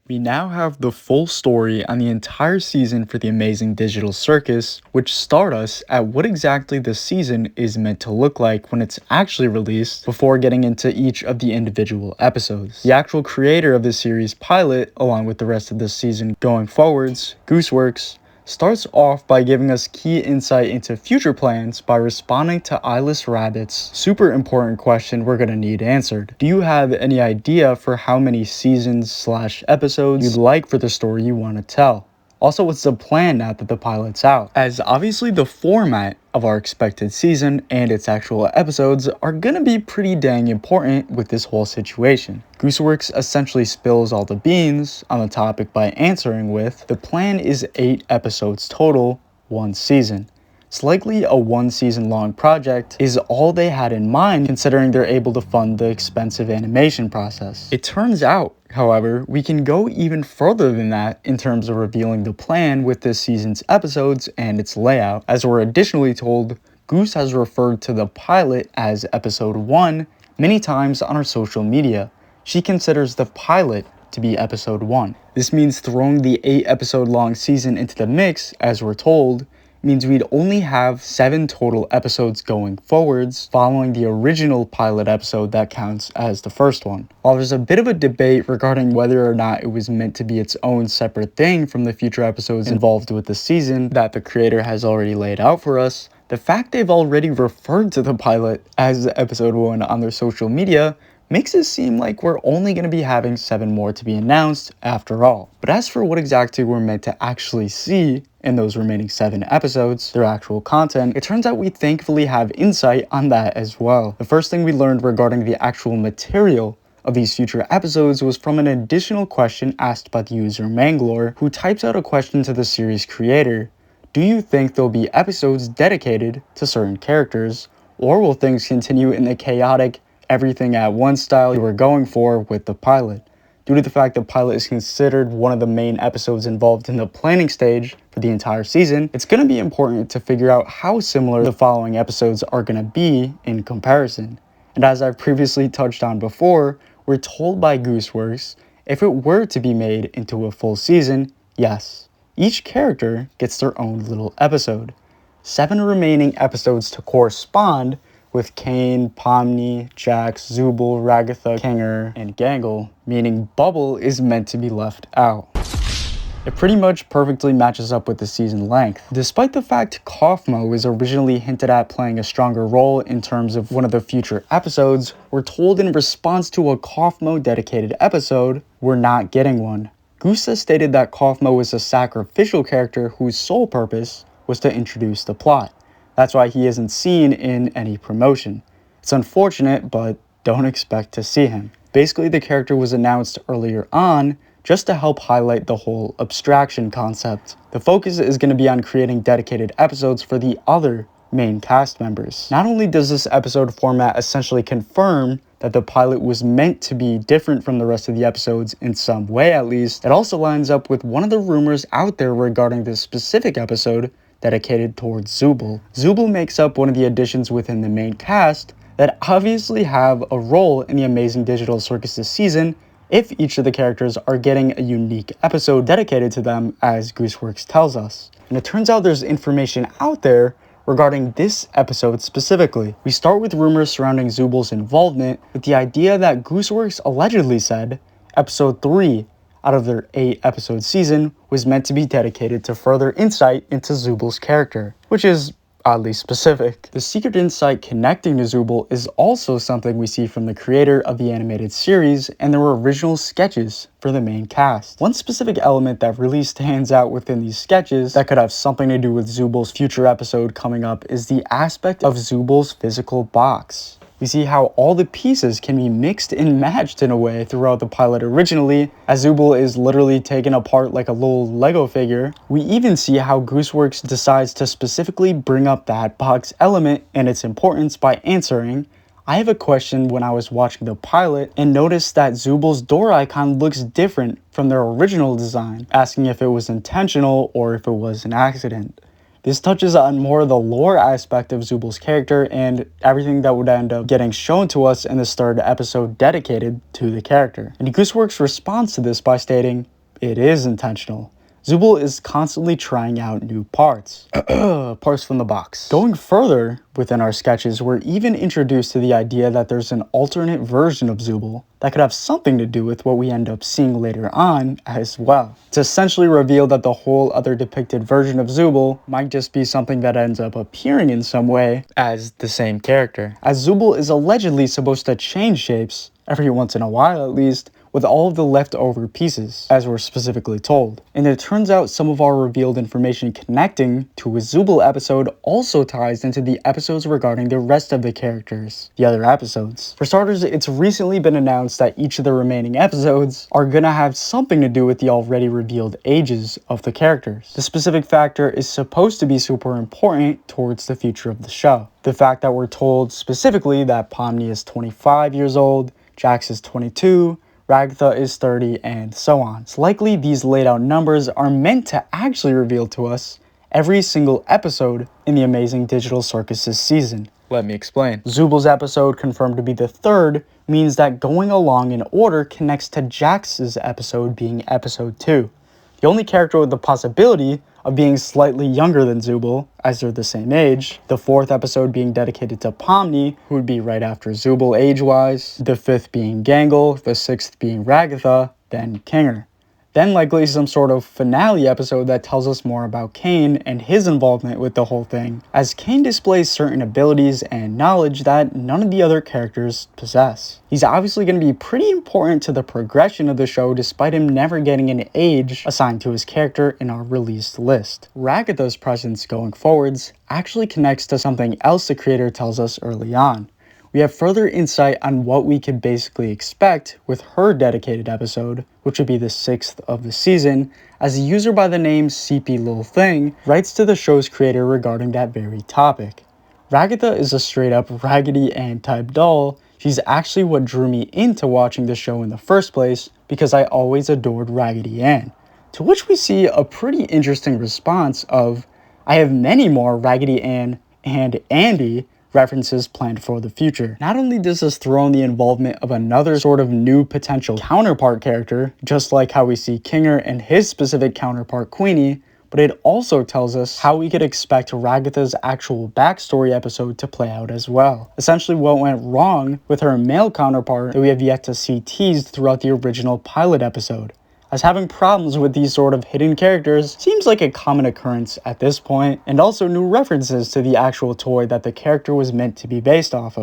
We now have the full story on the entire season for the Amazing Digital Circus, which start us at what exactly the season is meant to look like when it's actually released before getting into each of the individual episodes. The actual creator of the series pilot, along with the rest of the season going forwards, Gooseworx, starts off by giving us key insight into future plans by responding to Eyeless Rabbit's super important question we're gonna need answered. Do you have any idea for how many seasons/episodes you'd like for the story you want to tell? Also, what's the plan now that the pilot's out? As obviously the format of our expected season and its actual episodes are gonna be pretty dang important with this whole situation. Gooseworx essentially spills all the beans on the topic by answering with, the plan is 8 episodes total, 1 season. It's likely a 1 season long project is all they had in mind considering they're able to fund the expensive animation process. It turns out, however, we can go even further than that in terms of revealing the plan with this season's episodes and its layout. As we're additionally told, Goose has referred to the pilot as episode 1 many times on her social media. She considers the pilot to be episode 1. This means throwing the 8 episode long season into the mix, as we're told, means we'd only have 7 total episodes going forwards, following the original pilot episode that counts as the first one. While there's a bit of a debate regarding whether or not it was meant to be its own separate thing from the future episodes involved with the season that the creator has already laid out for us, the fact they've already referred to the pilot as episode 1 on their social media makes it seem like we're only going to be having 7 more to be announced after all. But as for what exactly we're meant to actually see in those remaining 7 episodes, their actual content, it turns out we thankfully have insight on that as well. The first thing we learned regarding the actual material of these future episodes was from an additional question asked by the user Manglore, who types out a question to the series creator. Do you think there'll be episodes dedicated to certain characters, or will things continue in the chaotic everything at once style you were going for with the pilot? Due to the fact the pilot is considered one of the main episodes involved in the planning stage for the entire season, it's going to be important to figure out how similar the following episodes are going to be in comparison. And as I've previously touched on before, we're told by Gooseworx, if it were to be made into a full season, yes, each character gets their own little episode. 7 remaining episodes to correspond with Kane, Pomni, Jax, Zooble, Ragatha, Kinger, and Gangle, meaning Bubble is meant to be left out. It pretty much perfectly matches up with the season length. Despite the fact Kaufmo was originally hinted at playing a stronger role in terms of one of the future episodes, we're told in response to a Kaufmo dedicated episode, we're not getting one. Goose has stated that Kaufmo was a sacrificial character whose sole purpose was to introduce the plot. That's why he isn't seen in any promotion. It's unfortunate, but don't expect to see him. Basically, the character was announced earlier on just to help highlight the whole abstraction concept. The focus is going to be on creating dedicated episodes for the other main cast members. Not only does this episode format essentially confirm that the pilot was meant to be different from the rest of the episodes in some way at least, it also lines up with one of the rumors out there regarding this specific episode dedicated towards Zooble. Zooble makes up one of the additions within the main cast that obviously have a role in the Amazing Digital Circus this season if each of the characters are getting a unique episode dedicated to them, as Gooseworx tells us. And it turns out there's information out there regarding this episode specifically. We start with rumors surrounding Zooble's involvement with the idea that Gooseworx allegedly said episode 3 out of their 8 episode season was meant to be dedicated to further insight into Zooble's character, which is oddly specific. The secret insight connecting to Zooble is also something we see from the creator of the animated series and their original sketches for the main cast. One specific element that really stands out within these sketches that could have something to do with Zooble's future episode coming up is the aspect of Zooble's physical box. We see how all the pieces can be mixed and matched in a way throughout the pilot originally, as Zooble is literally taken apart like a little Lego figure. We even see how Gooseworx decides to specifically bring up that box element and its importance by answering, I have a question when I was watching the pilot and noticed that Zooble's door icon looks different from their original design, asking if it was intentional or if it was an accident. This touches on more of the lore aspect of Zooble's character and everything that would end up getting shown to us in this third episode dedicated to the character. And Gooseworx responds to this by stating, it is intentional. Zooble is constantly trying out new parts. Parts from the box. Going further within our sketches, we're even introduced to the idea that there's an alternate version of Zooble that could have something to do with what we end up seeing later on as well. It's essentially revealed that the whole other depicted version of Zooble might just be something that ends up appearing in some way as the same character. As Zooble is allegedly supposed to change shapes, every once in a while at least, with all of the leftover pieces, as we're specifically told. And it turns out some of our revealed information connecting to a Zooble episode also ties into the episodes regarding the rest of the characters, the other episodes. For starters, it's recently been announced that each of the remaining episodes are gonna have something to do with the already revealed ages of the characters. The specific factor is supposed to be super important towards the future of the show. The fact that we're told specifically that Pomni is 25 years old, Jax is 22, Ragatha is 30, and so on. It's likely these laid out numbers are meant to actually reveal to us every single episode in the Amazing Digital Circus this season. Let me explain. Zooble's episode, confirmed to be the third, means that going along in order connects to Jax's episode being episode 2. The only character with the possibility of being slightly younger than Zooble, as they're the same age, the fourth episode being dedicated to Pomni, who would be right after Zooble age-wise, the fifth being Gangle, the sixth being Ragatha, then Kinger. Then likely some sort of finale episode that tells us more about Kane and his involvement with the whole thing, as Kane displays certain abilities and knowledge that none of the other characters possess. He's obviously going to be pretty important to the progression of the show despite him never getting an age assigned to his character in our released list. Ragatha's presence going forwards actually connects to something else the creator tells us early on. We have further insight on what we could basically expect with her dedicated episode, which would be the 6th of the season, as a user by the name CP Lil Thing writes to the show's creator regarding that very topic. Ragatha is a straight up Raggedy Ann type doll. She's actually what drew me into watching the show in the first place because I always adored Raggedy Ann. To which we see a pretty interesting response of, I have many more Raggedy Ann and Andy references planned for the future. Not only does this throw in the involvement of another sort of new potential counterpart character, just like how we see Kinger and his specific counterpart Queenie, but it also tells us how we could expect Ragatha's actual backstory episode to play out as well. Essentially what went wrong with her male counterpart that we have yet to see teased throughout the original pilot episode, as having problems with these sort of hidden characters seems like a common occurrence at this point, and also new references to the actual toy that the character was meant to be based off of.